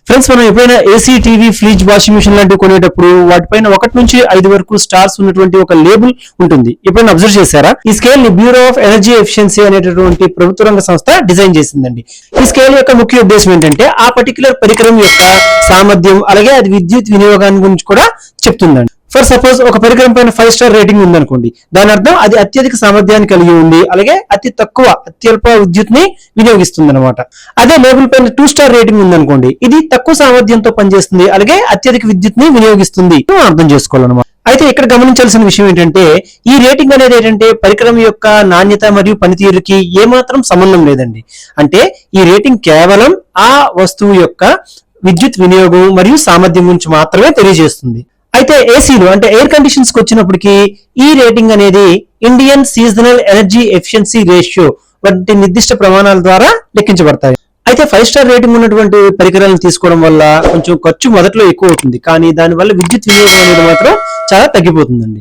Friends, మనం ఎప్పుడైనా AC, TV, fridge, washing machine లాంటివి కొనేటప్పుడు వాటిపైన 1 నుంచి 5 వరకు స్టార్స్ ఉన్నటువంటి ఒక లేబుల్ ఉంటుంది. ఎప్పుడైనా అబ్జర్వ్ చేశారా? ఈ స్కేల్ ని బ్యూరో ఆఫ్ ఎనర్జీ ఎఫిషియన్సీ అనేటటువంటి ప్రభుత్వ రంగ సంస్థ డిజైన్ చేసిందండి. ఈ స్కేల్ యొక్క ముఖ్య ఉద్దేశం ఏంటంటే ఆ పర్టికులర్ పరికరం యొక్క సామర్థ్యం, అలాగే అది విద్యుత్ వినియోగాన్ని గురించి కూడా చెప్తుందండి. ఫర్ సపోజ్ ఒక పరికరం పైన 5 స్టార్ రేటింగ్ ఉందనుకోండి, దాని అర్థం అది అత్యధిక సామర్థ్యాన్ని కలిగి ఉండి అలాగే అత్యల్ప విద్యుత్ ని వినియోగిస్తుంది అనమాట. అదే లేబుల్ పైన 2 స్టార్ రేటింగ్ ఉందనుకోండి, ఇది తక్కువ సామర్థ్యంతో పనిచేస్తుంది అలాగే అత్యధిక విద్యుత్ ని వినియోగిస్తుంది అర్థం చేసుకోవాలన్నమాట. అయితే ఇక్కడ గమనించాల్సిన విషయం ఏంటంటే ఈ రేటింగ్ అనేది ఏంటంటే పరికరం యొక్క నాణ్యత మరియు పనితీరుకి ఏమాత్రం సంబంధం లేదండి. అంటే ఈ రేటింగ్ కేవలం ఆ వస్తువు యొక్క విద్యుత్ వినియోగం మరియు సామర్థ్యం గురించి మాత్రమే తెలియజేస్తుంది. అయితే ఏసీలు అంటే ఎయిర్ కండిషన్స్ కి వచ్చినప్పటికీ ఈ రేటింగ్ అనేది Indian seasonal energy efficiency ratio వంటి నిర్దిష్ట ప్రమాణాల ద్వారా లెక్కించబడతాయి. అయితే 5 స్టార్ రేటింగ్ ఉన్నటువంటి పరికరాలను తీసుకోవడం వల్ల కొంచెం ఖర్చు మొదట్లో ఎక్కువ అవుతుంది, కానీ దానివల్ల విద్యుత్ వినియోగం అనేది మాత్రం చాలా తగ్గిపోతుందండి.